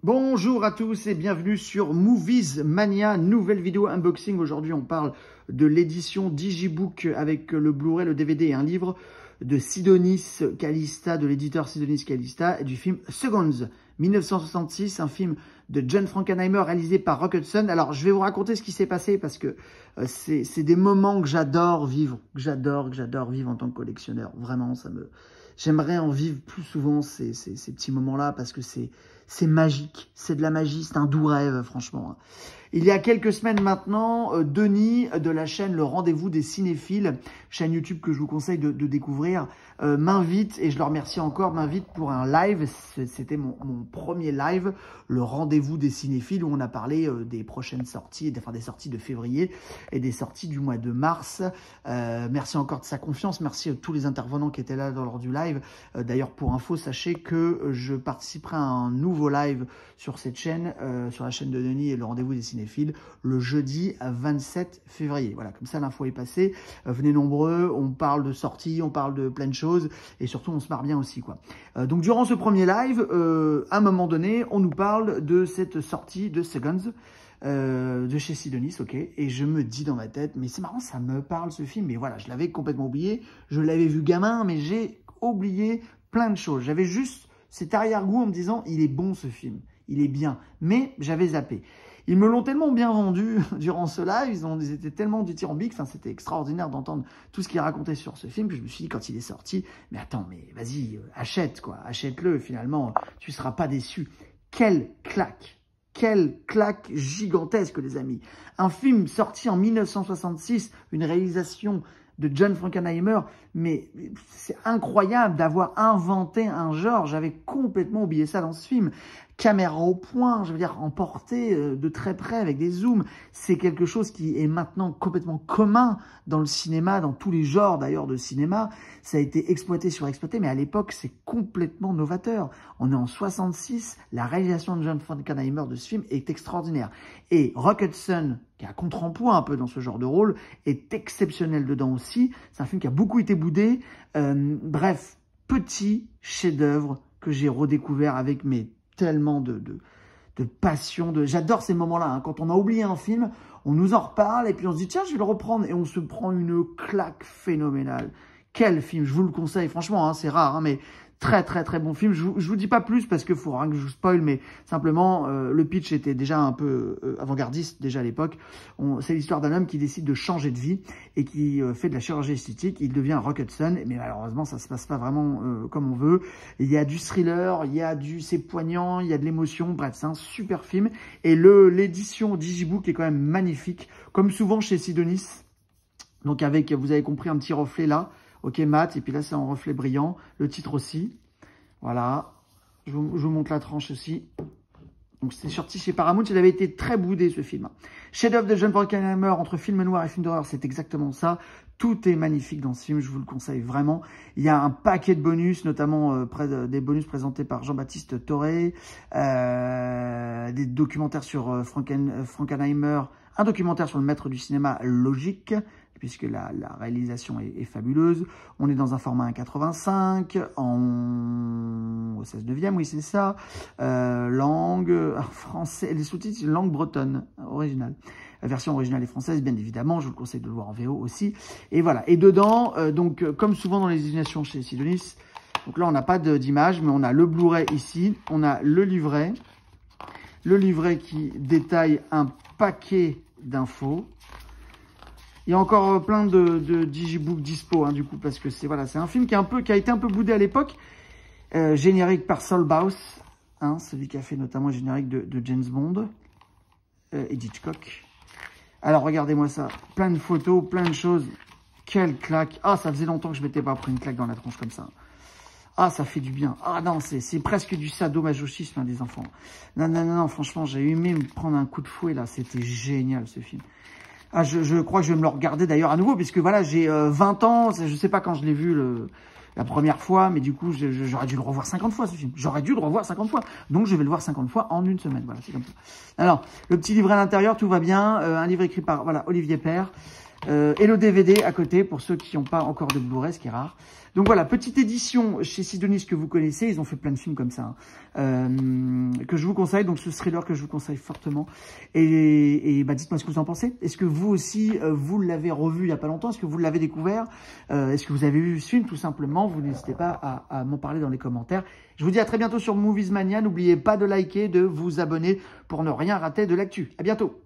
Bonjour à tous et bienvenue sur Movies Mania, nouvelle vidéo unboxing. Aujourd'hui on parle de l'édition Digibook avec le Blu-ray, le DVD et un livre de Sidonis Calista, de l'éditeur Sidonis Calista, et du film Seconds 1966, un film de John Frankenheimer réalisé par Rock Hudson. Alors je vais vous raconter ce qui s'est passé parce que c'est des moments que j'adore vivre, que j'adore vivre en tant que collectionneur. Vraiment, j'aimerais en vivre plus souvent ces petits moments-là parce que c'est magique, c'est de la magie, c'est un doux rêve, franchement. Il y a quelques semaines maintenant, Denis de la chaîne Le Rendez-vous des Cinéphiles, chaîne YouTube que je vous conseille de découvrir, m'invite, et je le remercie encore, m'invite pour un live. C'était mon premier live, Le Rendez-vous des Cinéphiles, où on a parlé des prochaines sorties, enfin des sorties de février et des sorties du mois de mars. Merci encore de sa confiance, merci à tous les intervenants qui étaient là lors du live. D'ailleurs, pour info, sachez que je participerai à un nouveau live sur cette chaîne, sur la chaîne de Denis et Le Rendez-vous des Cinéphiles, le jeudi 27 février. Voilà, comme ça l'info est passée. Venez nombreux, on parle de sorties, on parle de plein de choses et surtout on se marre bien aussi, quoi. Donc durant ce premier live, à un moment donné, on nous parle de cette sortie de Seconds de chez Sidonis, ok. Et je me dis dans ma tête, mais c'est marrant, ça me parle ce film, mais voilà, je l'avais complètement oublié. Je l'avais vu gamin, mais j'ai oublié plein de choses. J'avais juste cet arrière-goût en me disant, il est bon ce film, il est bien, mais j'avais zappé. Ils me l'ont tellement bien vendu durant ce live, ils étaient tellement dithyrambiques, enfin c'était extraordinaire d'entendre tout ce qu'ils racontaient sur ce film, que je me suis dit quand il est sorti, mais attends, mais vas-y, achète quoi, achète-le, finalement, tu ne seras pas déçu. Quelle claque gigantesque les amis. Un film sorti en 1966, une réalisation de John Frankenheimer, mais c'est incroyable d'avoir inventé un genre, j'avais complètement oublié ça dans ce film. Caméra au point, je veux dire, emporté de très près avec des zooms, c'est quelque chose qui est maintenant complètement commun dans le cinéma, dans tous les genres d'ailleurs de cinéma. Ça a été exploité, surexploité, mais à l'époque, c'est complètement novateur. On est en 66, la réalisation de John Frankenheimer de ce film est extraordinaire. Et Rock Hudson, qui a contrepoint un peu dans ce genre de rôle, est exceptionnel dedans aussi. C'est un film qui a beaucoup été boudé. Bref, petit chef-d'œuvre que j'ai redécouvert avec tellement de passion. J'adore ces moments-là. Hein. Quand on a oublié un film, on nous en reparle et puis on se dit, tiens, je vais le reprendre. Et on se prend une claque phénoménale. Quel film, je vous le conseille. Franchement, hein, c'est rare, hein, mais très bon film. Je vous dis pas plus parce qu'il faut rien que je vous spoil, mais simplement, le pitch était déjà un peu avant-gardiste déjà à l'époque. C'est l'histoire d'un homme qui décide de changer de vie et qui fait de la chirurgie esthétique. Il devient Rock Hudson, mais malheureusement, ça se passe pas vraiment comme on veut. Il y a du thriller, c'est poignant, il y a de l'émotion. Bref, c'est un super film. Et l'édition Digibook est quand même magnifique, comme souvent chez Sidonis. Donc avec, vous avez compris, un petit reflet là. Ok, mat, et puis là, c'est en reflet brillant. Le titre aussi. Voilà. Je vous montre la tranche aussi. Donc, c'est sorti chez Paramount. Il avait été très boudé, ce film. Chef-d'œuvre de John Frankenheimer, entre film noir et film d'horreur, c'est exactement ça. Tout est magnifique dans ce film, je vous le conseille vraiment. Il y a un paquet de bonus, notamment des bonus présentés par Jean-Baptiste Toré, des documentaires sur Frankenheimer, un documentaire sur le maître du cinéma Logique, puisque la réalisation est fabuleuse. On est dans un format 1,85, au 16/9, oui c'est ça. Langue français, les sous-titres, langue bretonne originale. La version originale est française, bien évidemment, je vous conseille de le voir en VO aussi. Et voilà, et dedans, donc comme souvent dans les illustrations chez Sidonis, donc là on n'a pas d'image, mais on a le Blu-ray ici, on a le livret qui détaille un paquet d'infos. Il y a encore plein de Digibook dispo, hein, du coup, parce que c'est un film qui a été un peu boudé à l'époque. Générique par Saul Bass, hein, celui qui a fait notamment le générique de James Bond et Hitchcock. Alors, regardez-moi ça. Plein de photos, plein de choses. Quelle claque. Ah, ça faisait longtemps que je m'étais pas pris une claque dans la tronche comme ça. Ah, ça fait du bien. Ah non, c'est presque du sadomasochisme, hein, des enfants. Non, franchement, j'ai aimé me prendre un coup de fouet, là. C'était génial, ce film. Ah, je crois que je vais me le regarder d'ailleurs à nouveau, puisque voilà, j'ai 20 ans, je sais pas quand je l'ai vu la première fois, mais du coup, j'aurais dû le revoir 50 fois, ce film. J'aurais dû le revoir 50 fois. Donc, je vais le voir 50 fois en une semaine. Voilà, c'est comme ça. Alors, le petit livret à l'intérieur, tout va bien. Un livre écrit par, voilà, Olivier Père. et le DVD à côté pour ceux qui n'ont pas encore de Blu-ray, ce qui est rare. Donc voilà, petite édition chez Sidonis que vous connaissez, ils ont fait plein de films comme ça, que je vous conseille, donc ce thriller que je vous conseille fortement. Et bah, dites-moi ce que vous en pensez. Est-ce que vous aussi, vous l'avez revu il n'y a pas longtemps? Est-ce que vous l'avez découvert? Est-ce que vous avez vu ce film tout simplement? Vous n'hésitez pas à m'en parler dans les commentaires. Je vous dis à très bientôt sur Movies Mania. N'oubliez pas de liker, de vous abonner pour ne rien rater de l'actu. À bientôt.